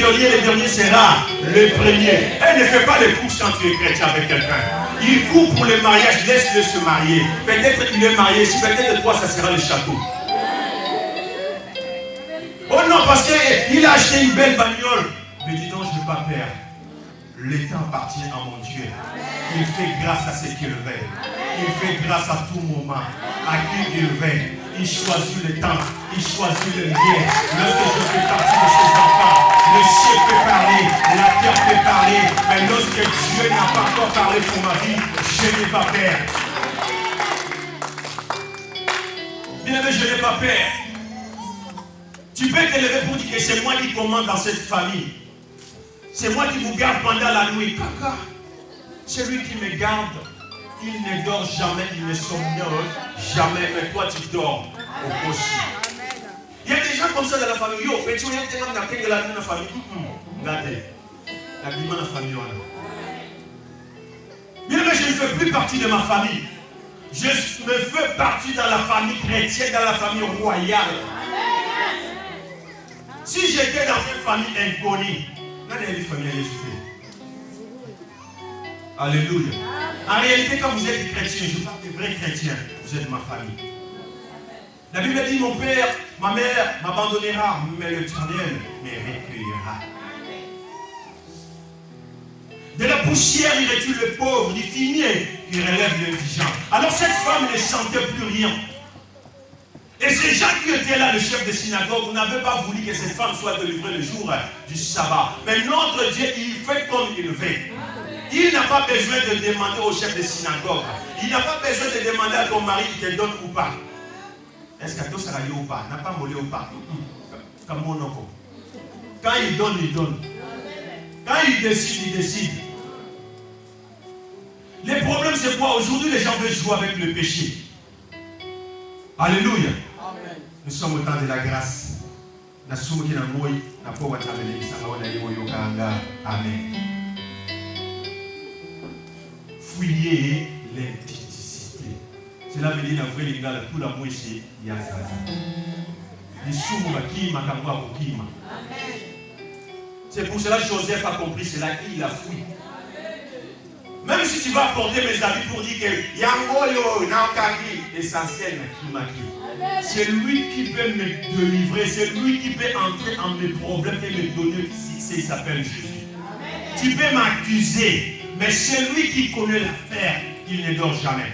dernier sera le premier. Elle ne fait pas les courses quand tu es chrétien avec quelqu'un. Il court pour le mariage, laisse-le se marier. Peut-être qu'il est marié, si peut-être toi, ça sera le château. Oh non, parce qu'il a acheté une belle bagnole. Mais dis donc, je ne veux pas perdre. Le temps appartient à mon Dieu. Il fait grâce à ce qu'il veut. Il fait grâce à tout moment. À qui il veut. Il choisit le temps. Il choisit le lien. Lorsque je fais partie de ses enfants, le ciel peut parler, la terre peut parler. Mais lorsque Dieu n'a pas encore parlé pour ma vie, je n'ai pas peur. Bien aimé, je n'ai pas peur. Tu peux te lever pour dire que c'est moi qui commande dans cette famille. C'est moi qui vous garde pendant la nuit. Kaka, celui qui me garde, il ne dort jamais, il ne somnole jamais. Mais toi, tu dors au cocher. Il y a des gens comme ça dans la famille. Yo, mais tu es dans la famille. Regardez, la vie de la famille. Bien, mais je ne fais plus partie de ma famille. Je me fais partie dans la famille chrétienne, dans la famille royale. Si j'étais dans une famille inconnue, alléluia. En réalité, quand vous êtes chrétien, je parle des vrais chrétiens, vous êtes ma famille. La Bible dit, mon père, ma mère m'abandonnera, mais l'Éternel me recueillera. De la poussière, il retire le pauvre, du fumier, il relève l'indigent. Alors cette femme ne sentait plus rien. Et ces gens qui étaient là, le chef de synagogue, n'avaient pas voulu que cette femme soit délivrée le jour du sabbat. Mais notre Dieu, il fait comme il veut. Il n'a pas besoin de demander au chef de synagogue. Il n'a pas besoin de demander à ton mari qu'il te donne ou pas. Est-ce que tu as ou pas? N'a pas molé ou pas? Comme mon oncle. Quand il donne, il donne. Quand il décide, il décide. Le problème, c'est quoi? Aujourd'hui, les gens veulent jouer avec le péché. Alléluia. Amen. Nous sommes au temps de la grâce. Amen. Fouillez l'indigénicité. Cela veut dire que les gars, tout l'amour ici, il y a ça. C'est pour cela que Joseph a compris cela, il a fui. Même si tu vas apporter mes amis pour dire que Yangoyo, Nankagi, essentiel, c'est lui qui peut me délivrer, c'est lui qui peut entrer en mes problèmes et me donner succès, il s'appelle Jésus. Tu peux m'accuser, mais c'est lui qui connaît l'affaire, il ne dort jamais.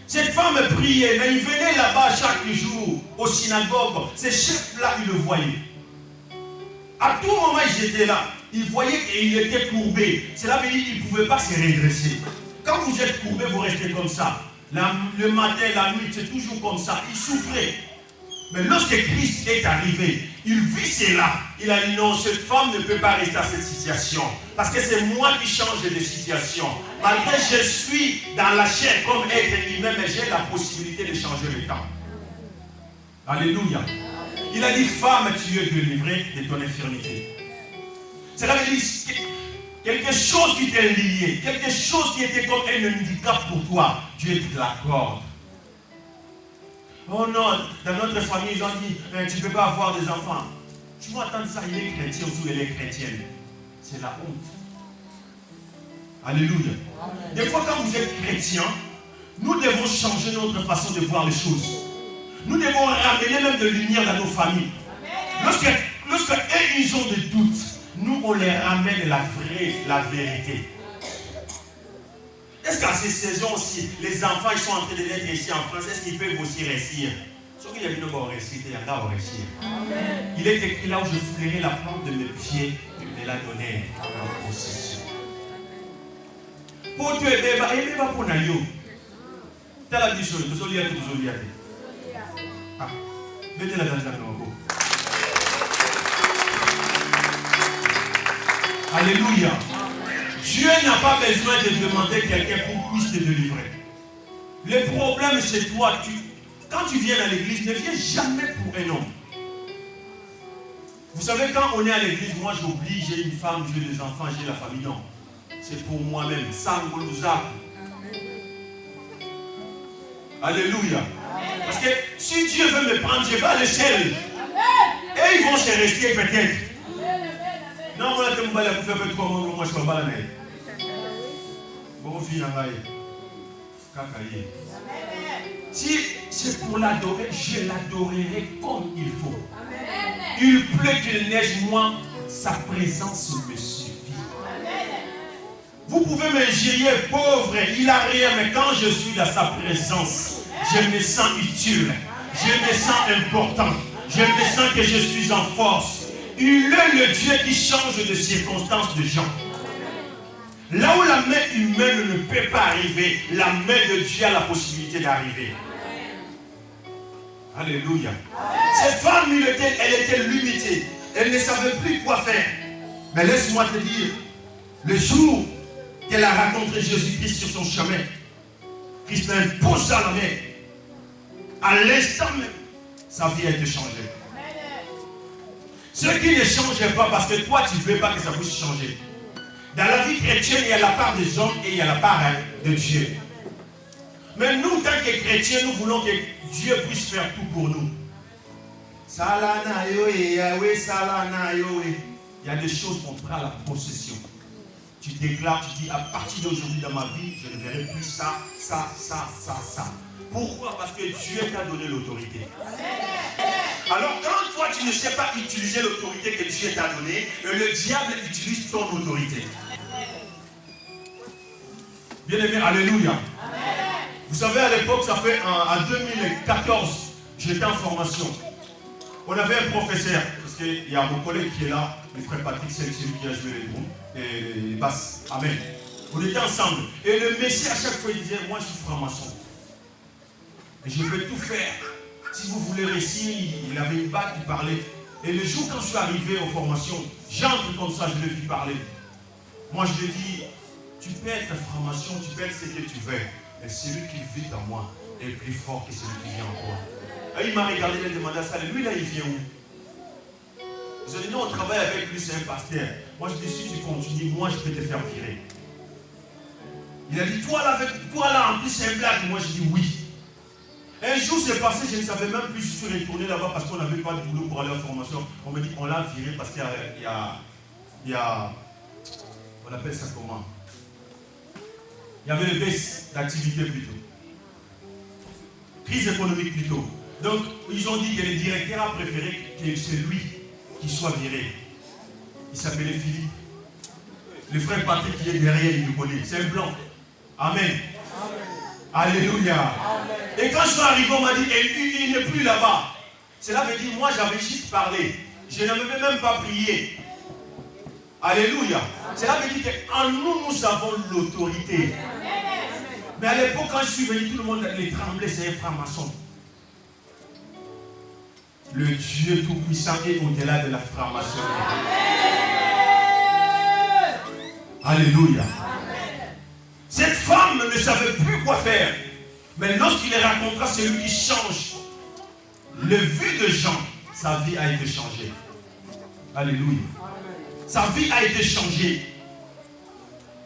Cette femme priait, mais il venait là-bas chaque jour au synagogue. Ces chefs-là, ils le voyaient. À tout moment, ils étaient là. Ils voyaient qu'il était courbé. Cela veut dire qu'il ne pouvait pas se redresser. Quand vous êtes courbé, vous restez comme ça. Le matin, la nuit, c'est toujours comme ça. Il souffrait. Mais lorsque Christ est arrivé, il vit cela. Il a dit non, cette femme ne peut pas rester à cette situation. Parce que c'est moi qui change de situation. Malgré que je suis dans la chair comme être humain, mais j'ai la possibilité de changer le temps. Alléluia. Il a dit, femme, tu es délivrée de ton infirmité. Cela veut dire quelque chose qui t'est lié, quelque chose qui était comme un handicap pour toi, Dieu te l'accorde. Oh non, dans notre famille, ils ont dit, tu ne peux pas avoir des enfants. Tu vas attendre ça, il est chrétien ou elle est chrétienne. C'est la honte. Alléluia. Amen. Des fois, quand vous êtes chrétien, nous devons changer notre façon de voir les choses. Nous devons ramener même de lumière dans nos familles. Lorsque ils ont des doutes, nous, on les ramène la vérité. Est-ce qu'à ces saisons aussi, les enfants ils sont en train de naître ici en France, est-ce qu'ils peuvent aussi réussir? Sauf qu'il y a une bonne réussite, il y en a une réussite. Il est écrit là où je foulerai la plante de mes pieds, tu me la donner en possession. Pour te aider, il va pour Nayo. Tu as la vision, tu as la vision. Ah, mettez la dans la main. Alléluia. Dieu n'a pas besoin de demander quelqu'un pour puisse te délivrer. Le problème c'est toi. Quand tu viens à l'église, ne viens jamais pour un homme. Vous savez, quand on est à l'église, moi j'oublie, j'ai une femme, j'ai des enfants, j'ai la famille. Non. C'est pour moi-même. Alléluia. Parce que si Dieu veut me prendre, je vais à l'échelle. Et ils vont se rester peut-être. Non, moi, je ne vais pas faire peu de moi, je ne vais pas la mettre. Bon, si c'est pour l'adorer, je l'adorerai comme il faut. Il pleut qu'il neige, moi, sa présence me suffit. Vous pouvez m'injurier, pauvre, il n'a rien, mais quand je suis dans sa présence, je me sens utile, je me sens important, je me sens que je suis en force. Il est le Dieu qui change de circonstances de gens. Là où la main humaine ne peut pas arriver, la main de Dieu a la possibilité d'arriver. Alléluia. Cette femme, elle était limitée. Elle ne savait plus quoi faire. Mais laisse-moi te dire, le jour qu'elle a rencontré Jésus-Christ sur son chemin, Christ imposa la main. À l'instant même, sa vie a été changée. Ceux qui ne changent pas parce que toi tu ne veux pas que ça puisse changer. Dans la vie chrétienne, il y a la part des hommes et il y a la part de Dieu. Mais nous, tant que chrétiens, nous voulons que Dieu puisse faire tout pour nous. Il y a des choses qu'on prend à la possession. Tu déclares, tu dis à partir d'aujourd'hui dans ma vie, je ne verrai plus ça. Pourquoi? Parce que Dieu t'a donné l'autorité. Alors quand toi tu ne sais pas utiliser l'autorité que Dieu t'a donnée, le diable utilise ton autorité. Bien aimé, alléluia. Vous savez, à l'époque, ça fait en 2014, j'étais en formation. On avait un professeur, parce qu'il y a mon collègue qui est là, le frère Patrick, c'est celui qui a joué les drums et les basses. Amen. On était ensemble. Et le messie, à chaque fois, il disait, moi je suis franc-maçon. Et je vais tout faire. Si vous voulez réussir, il avait une bague qui parlait. Et le jour quand je suis arrivé aux formations, j'entre comme ça, je le vis parler. Moi je lui ai dit, tu peux être franc-maçon, tu peux être ce que tu veux. Mais celui qui vit en moi est plus fort que celui qui vit en toi. Et il m'a regardé, il m'a demandé ça. Lui là, il vient où? Ils ont dit, non, on travaille avec lui, c'est un pasteur. Moi je dis, si tu continues, moi je peux te faire virer. Il a dit, toi là, en plus c'est un blague. Moi je dis oui. Un jour c'est passé, je ne savais même plus si je suis retourné là-bas parce qu'on n'avait pas de boulot pour aller en formation. On me dit on l'a viré parce qu'il y a, on appelle ça comment? Il y avait une baisse d'activité plutôt. Crise économique plutôt. Donc ils ont dit que le directeur a préféré que c'est lui qui soit viré. Il s'appelait Philippe. Le frère Patrick qui est derrière, il le connaît. C'est un blanc. Amen. Alléluia. Amen. Et quand je suis arrivé, on m'a dit, il n'est plus là-bas. Cela veut dire, moi j'avais juste parlé. Je n'avais même pas prié. Alléluia. Cela veut dire qu'en nous, nous avons l'autorité. Mais à l'époque, quand je suis venu, tout le monde les tremblait, c'est un franc-maçon. le Dieu Tout-Puissant est au-delà de la franc-maçonnerie. Alléluia. Cette femme ne savait plus quoi faire. Mais lorsqu'il les racontera, c'est lui qui change le vue de Jean. Sa vie a été changée. Alléluia. Sa vie a été changée.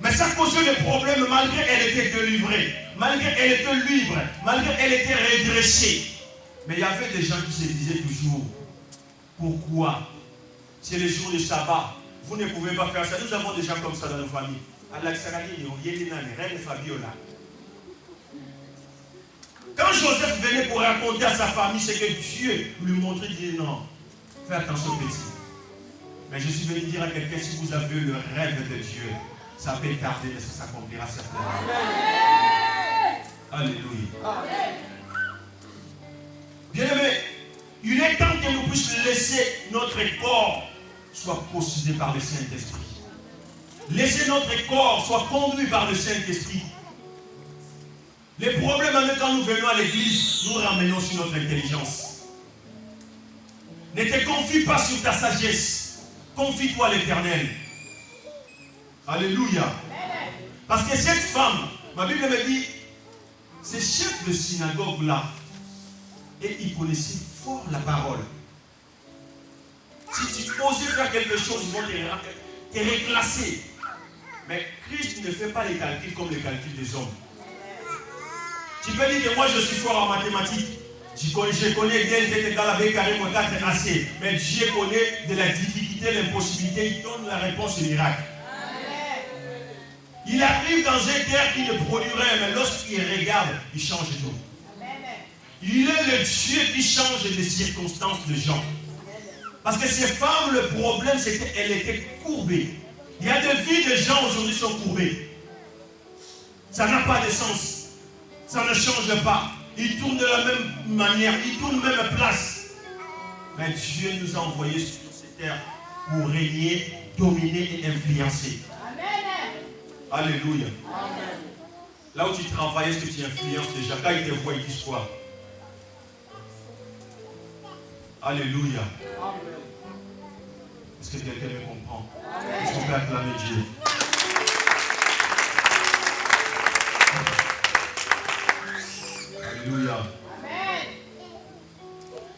Mais ça causait des problèmes malgré qu'elle était délivrée, malgré qu'elle était libre, malgré qu'elle était redressée. Mais il y avait des gens qui se disaient toujours, pourquoi? C'est le jour du sabbat. Vous ne pouvez pas faire ça. Nous avons des gens comme ça dans nos familles. Quand Joseph venait pour raconter à sa famille ce que Dieu lui montrait, il disait non, fais attention petit. Mais je suis venu dire à quelqu'un, si vous avez le rêve de Dieu, ça peut tarder, mais ça s'accomplira certainement. Alléluia. Bien-aimé, il est temps que nous puissions laisser notre corps soit possédé par le Saint-Esprit. Laissez notre corps soit conduit par le Saint-Esprit. Les problèmes, même quand nous venons à l'église, nous ramenons sur notre intelligence. Ne te confie pas sur ta sagesse. Confie-toi à l'Éternel. Alléluia. Parce que cette femme, ma Bible me dit, ces chefs de synagogue là, et ils connaissaient fort la parole. Si tu osais faire quelque chose, ils vont te reclasser. Mais Christ ne fait pas les calculs comme les calculs des hommes. Tu peux dire que moi je suis fort en mathématiques. Je connais delta égale à b carré moins 4 AC. Mais Dieu connaît de la difficulté, l'impossibilité. Il donne la réponse au miracle. Il arrive dans un terre qui ne produit rien, mais lorsqu'il regarde, il change tout. Il est le Dieu qui change les circonstances de gens. Parce que ces femmes, le problème, c'est qu'elles étaient courbées. Il y a des vies de gens aujourd'hui qui sont courbées. Ça n'a pas de sens. Ça ne change pas. Ils tournent de la même manière. Ils tournent même place. Mais Dieu nous a envoyés sur cette terre pour régner, dominer et influencer. Alléluia. Amen. Là où tu travailles, est-ce que tu influences déjà? Quand ils te voient, ils disent quoi? Alléluia. Amen. Est-ce que quelqu'un me comprend? Est-ce qu'on peut acclamer Dieu? Alléluia. Amen.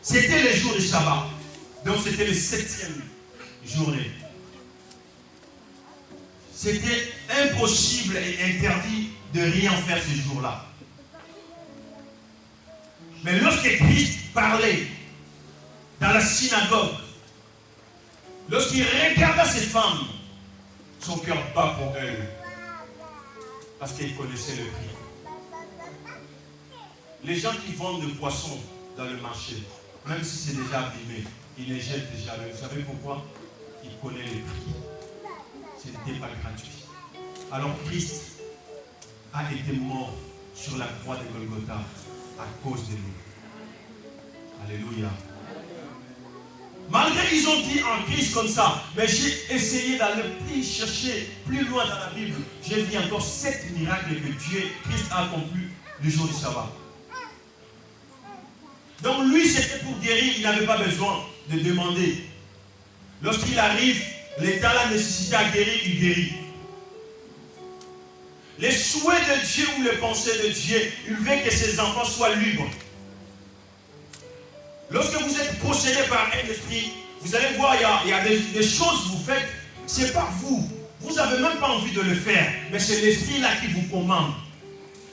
C'était le jour du sabbat. Donc c'était le 7e journée. C'était impossible et interdit de rien faire ce jour-là. Mais lorsque Christ parlait dans la synagogue, lorsqu'il regarda ces femmes, son cœur bat pour elles. Parce qu'il connaissait le prix. Les gens qui vendent des poissons dans le marché, même si c'est déjà abîmé, ils les jettent déjà. Vous savez pourquoi? Ils connaissent le prix. Ce n'était pas gratuit. Alors Christ a été mort sur la croix de Golgotha à cause de nous. Alléluia. Malgré qu'ils ont dit en Christ comme ça, mais j'ai essayé d'aller chercher plus loin dans la Bible. J'ai vu encore 7 miracles que Christ a accomplis le jour du sabbat. Donc lui, c'était pour guérir, il n'avait pas besoin de demander. Lorsqu'il arrive, l'État l'a nécessité à guérir, il guérit. Les souhaits de Dieu ou les pensées de Dieu, il veut que ses enfants soient libres. Lorsque vous êtes possédé par un esprit, vous allez voir, il y a des choses que vous faites, c'est pas vous. Vous n'avez même pas envie de le faire, mais c'est l'esprit là qui vous commande.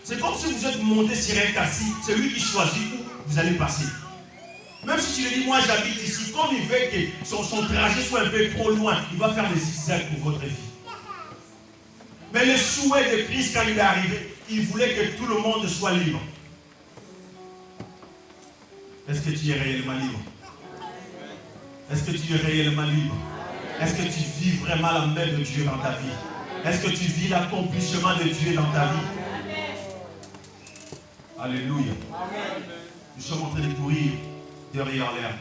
C'est comme si vous êtes monté sur un taxi, c'est lui qui choisit où vous allez passer. Même si tu lui dis, moi j'habite ici, comme il veut que son trajet soit un peu trop loin, il va faire des zigzags pour votre vie. Mais le souhait de Christ, quand il est arrivé, il voulait que tout le monde soit libre. Est-ce que tu es réellement libre? Est-ce que tu es réellement libre? Est-ce que tu vis vraiment la main de Dieu dans ta vie? Est-ce que tu vis l'accomplissement de Dieu dans ta vie? Alléluia. Nous sommes en train de courir derrière l'air.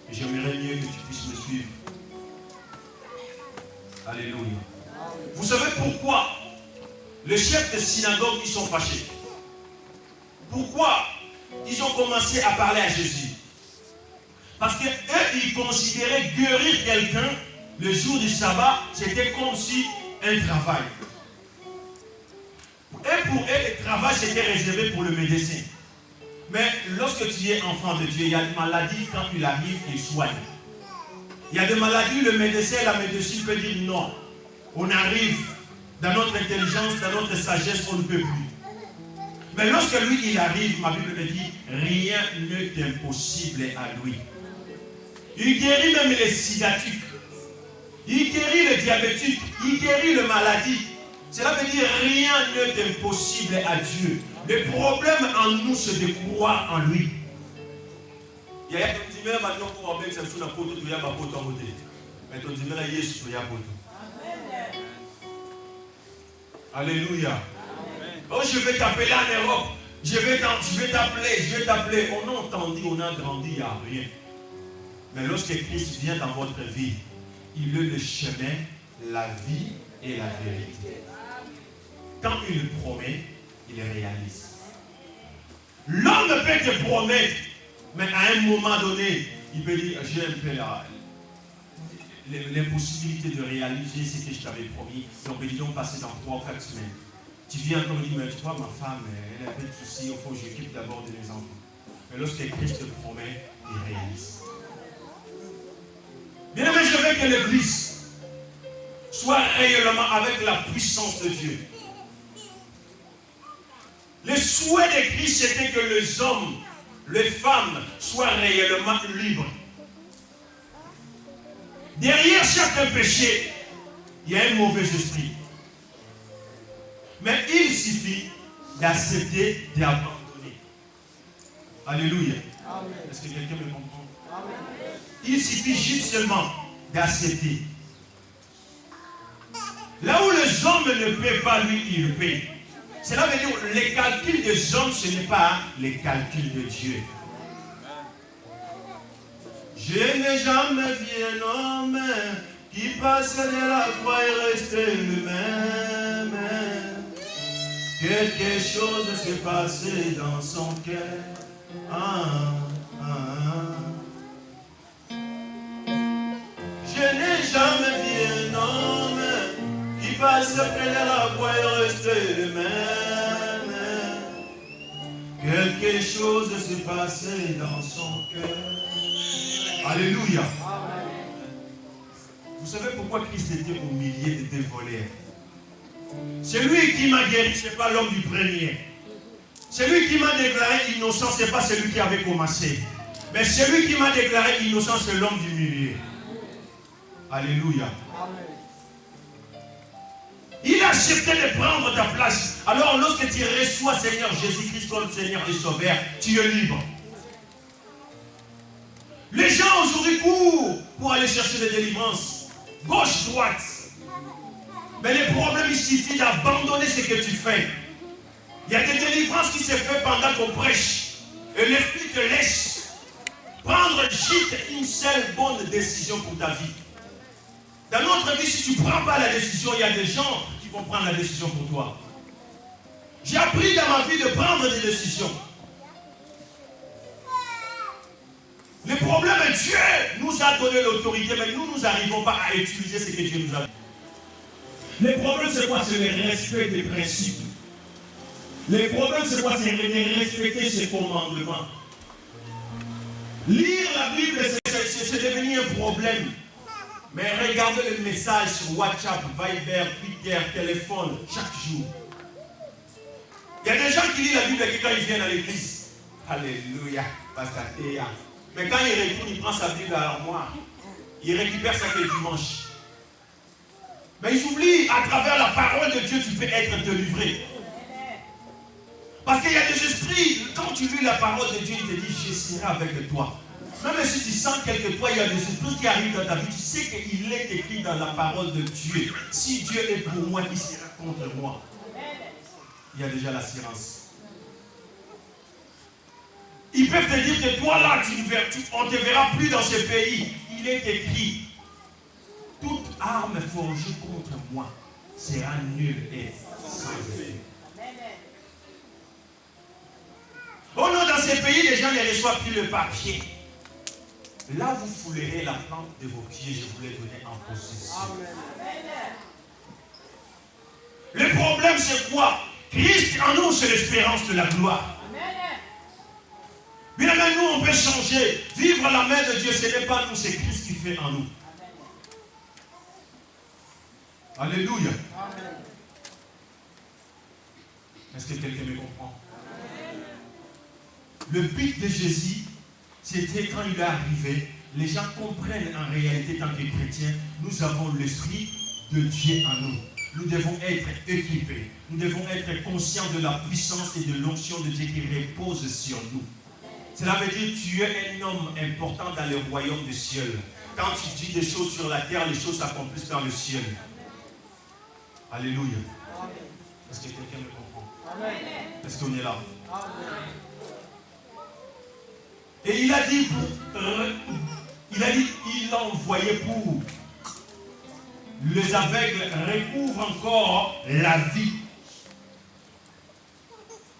Et j'aimerais mieux que tu puisses me suivre. Alléluia. Vous savez pourquoi les chefs de synagogue ils sont fâchés? Pourquoi ils ont commencé à parler à Jésus? Parce qu'eux, ils considéraient guérir quelqu'un le jour du sabbat, c'était comme si un travail. Et pour eux, le travail, c'était réservé pour le médecin. Mais lorsque tu es enfant de Dieu, il y a des maladies, quand il arrive, il soigne. Il y a des maladies, le médecin et la médecine peut dire non. On arrive dans notre intelligence, dans notre sagesse, on ne peut plus. Mais lorsque lui, il arrive, ma Bible me dit, rien n'est impossible à lui. Il guérit même les sidatiques. Il guérit le diabétique. Il guérit le maladie. Cela veut dire rien n'est impossible à Dieu. Le problème en nous, c'est de croire en lui. Il y a un petit peu maintenant pour avoir cette chose à côté de la poto à côté. Mais ton Dieu là, Yesu pour y avoir. Alléluia. Oh, je vais t'appeler en Europe. Je vais t'appeler. On a entendu, on a grandi, il n'y a rien. Mais lorsque Christ vient dans votre vie, il est le chemin, la vie et la vérité. Quand il promet, il réalise. L'homme peut te promettre, mais à un moment donné, il peut dire, j'ai un peu l'impossibilité de réaliser ce que je t'avais promis. Donc, ils ont passé dans 3 ou 4 semaines. Tu viens encore me dire, mais tu vois, ma femme, elle a un peu de soucis, il faut que j'occupe d'abord de mes enfants. Mais lorsque Christ te promet, il réalise. Bien aimé, je veux que l'Église soit réellement avec la puissance de Dieu. Le souhait de Christ, c'était que les hommes, les femmes soient réellement libres. Derrière chaque péché, il y a un mauvais esprit. Mais il suffit d'accepter, d'abandonner. Alléluia. Est-ce que quelqu'un me comprend? Amen. Il suffit juste seulement d'accepter. Là où les hommes ne paient pas, lui, il paie. Cela veut dire que les calculs des hommes, ce n'est pas les calculs de Dieu. Je n'ai jamais vu un homme qui passe de la croix et reste le même. Quelque chose s'est passé dans son cœur. Je n'ai jamais vu un homme qui passe près de la croix et reste le même. Quelque chose s'est passé dans son cœur. Alléluia. Vous savez pourquoi Christ était au milieu des voleurs? C'est lui qui m'a guéri, ce n'est pas l'homme du premier. C'est lui qui m'a déclaré innocent, ce n'est pas celui qui avait commencé. Mais celui qui m'a déclaré innocent, c'est l'homme du milieu. Alléluia. Il a accepté de prendre ta place. Alors lorsque tu reçois Seigneur Jésus-Christ comme Seigneur et Sauveur, tu es libre. Les gens aujourd'hui courent pour aller chercher des délivrances. Gauche, droite. Mais le problème, il suffit d'abandonner ce que tu fais. Il y a des délivrances qui se font pendant qu'on prêche. Et l'esprit te laisse prendre juste une seule bonne décision pour ta vie. Dans notre vie, si tu ne prends pas la décision, il y a des gens qui vont prendre la décision pour toi. J'ai appris dans ma vie de prendre des décisions. Le problème est que Dieu nous a donné l'autorité, mais nous n'arrivons pas à utiliser ce que Dieu nous a dit. Le problème, c'est quoi? C'est le respect des principes. Le problème, c'est quoi? C'est de respecter ses commandements. Lire la Bible, c'est devenu un problème. Mais regardez les messages sur WhatsApp, Viber, Twitter, téléphone, chaque jour. Il y a des gens qui lisent la Bible quand ils viennent à l'église. Alléluia, Pasteur Théa. Mais quand il retourne, il prend sa Bible à l'armoire. Il récupère ça que le dimanche. Mais ils oublient, à travers la parole de Dieu, tu peux être délivré. Parce qu'il y a des esprits, quand tu lis la parole de Dieu, il te dit, je serai avec toi. Même si tu sens quelquefois, il y a des esprits qui arrivent dans ta vie, tu sais qu'il est écrit dans la parole de Dieu. Si Dieu est pour moi, qui sera contre moi? Il y a déjà l'assurance. Ils peuvent te dire que toi là, on ne te verra plus dans ce pays. Il est écrit, toute arme forgée contre moi sera nulle et sans effet. Oh non, dans ces pays, les gens ne reçoivent plus le papier. Là, vous foulerez la plante de vos pieds, je vous l'ai donné en possession. Le problème, c'est quoi? Christ en nous, c'est l'espérance de la gloire. Bien même nous, on peut changer. Vivre à la main de Dieu, ce n'est pas nous, c'est Christ qui fait en nous. Alléluia. Est-ce que quelqu'un me comprend? Le but de Jésus, c'était quand il est arrivé, les gens comprennent en réalité, tant que chrétiens, nous avons l'Esprit de Dieu en nous. Nous devons être équipés. Nous devons être conscients de la puissance et de l'onction de Dieu qui repose sur nous. Cela veut dire que tu es un homme important dans le royaume des cieux. Quand tu dis des choses sur la terre, les choses s'accomplissent dans le ciel. Alléluia. Est-ce que quelqu'un me comprend? Est-ce qu'on est là? Et il a dit, il l'a envoyé pour les aveugles recouvrent encore la vie.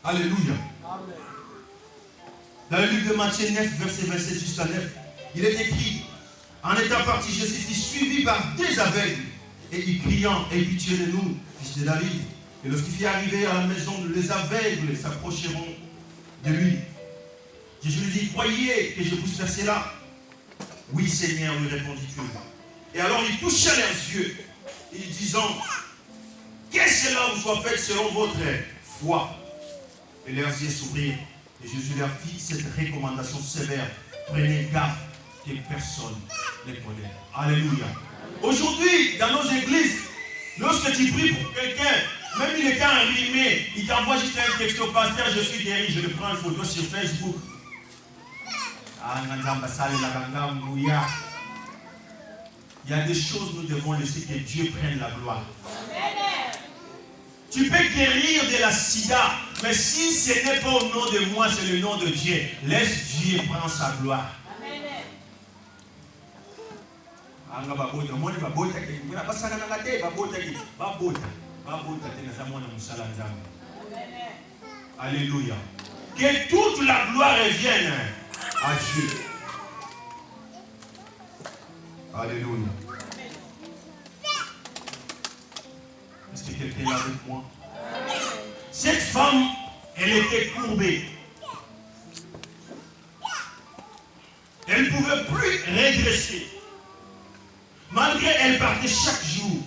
Alléluia. Dans le livre de Matthieu 9, verset 27 jusqu'à 9, il est écrit, en étant parti, Jésus fut suivi par des aveugles, et ils criant, aie pitié de nous, fils de David. Et lorsqu'il fut arrivé à la maison, les aveugles s'approcheront de lui. Jésus lui dit, croyez que je puisse faire cela? Oui, Seigneur, lui répondit-il. Et alors il toucha leurs yeux, et disant, que cela vous soit fait selon votre foi. Et leurs yeux s'ouvrirent. Et Jésus leur fit cette recommandation sévère. Prenez garde que personne ne connaît. Alléluia. Aujourd'hui, dans nos églises, lorsque tu pries pour quelqu'un, même il est enrhumé, il t'envoie juste un texto, pasteur, je suis guéri, je le prends une photo sur Facebook. Il y a des choses nous devons laisser que Dieu prenne la gloire. Tu peux guérir de la sida, mais si ce n'est pas au nom de moi, c'est le nom de Dieu. Laisse Dieu prendre sa gloire. Alléluia. Que toute la gloire revienne à Dieu. Alléluia. Est-ce que quelqu'un est avec moi? Cette femme, elle était courbée. Elle ne pouvait plus redresser. Malgré elle partait chaque jour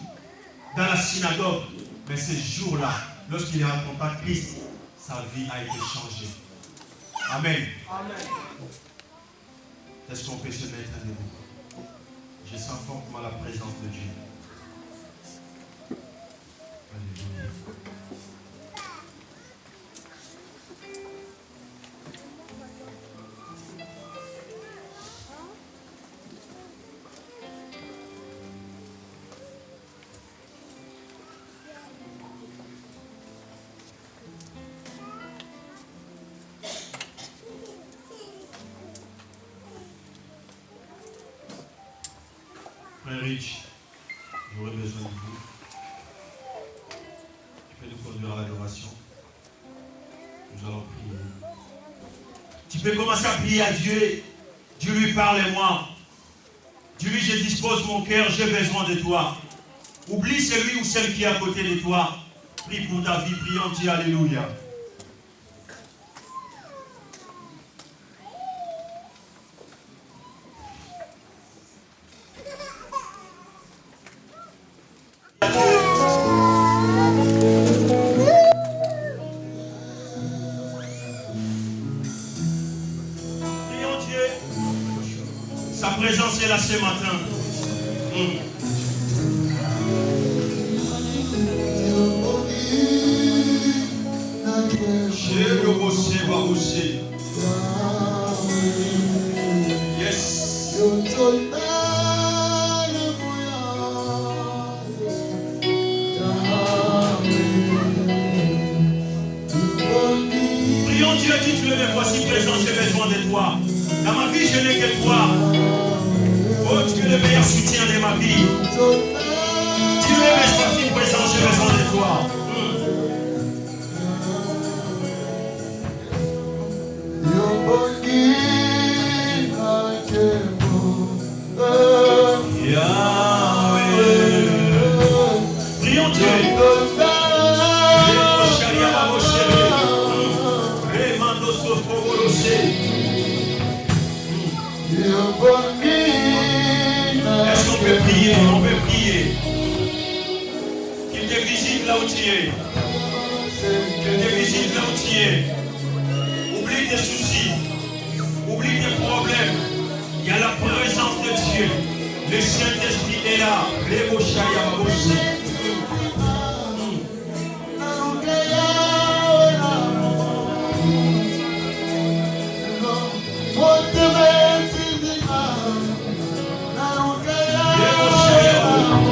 dans la synagogue. Mais ce jour-là, lorsqu'il a rencontré Christ, sa vie a été changée. Amen. Est-ce qu'on peut se mettre à debout? Je sens fortement la présence de Dieu. Alléluia. Frère Rich, j'aurais besoin de vous. Tu peux nous conduire à l'adoration. Nous allons prier. Tu peux commencer à prier à Dieu. Dieu lui parle-moi. Dis-lui, je dispose mon cœur, j'ai besoin de toi. Oublie celui ou celle qui est à côté de toi. Prie pour ta vie, prions Dieu, alléluia. Sa présence est là ce matin. Yes. Prions Dieu, dis-tu le voici présent, j'ai besoin de toi. Dans ma vie, je n'ai que toi. Oh, tu es le meilleur soutien de ma vie. Tu es le présent, j'ai besoin de toi. Your body, Est-ce qu'on peut prier? On peut prier. Qu'il te visite là où tu es. Qu'il te visite là où tu es. Oublie tes soucis. Oublie tes problèmes. Il y a la présence de Dieu. Le Saint-Esprit est là. Les Boshaya Baboshi.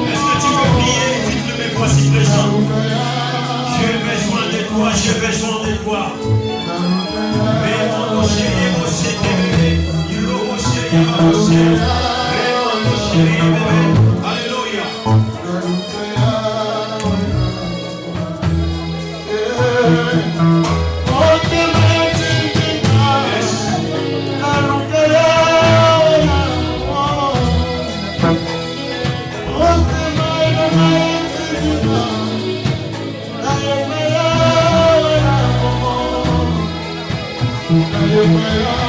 Est-ce que tu peux prier? Dites-le, mais voici présent. J'ai besoin de toi, j'ai besoin de toi. Alléluia. Yeah.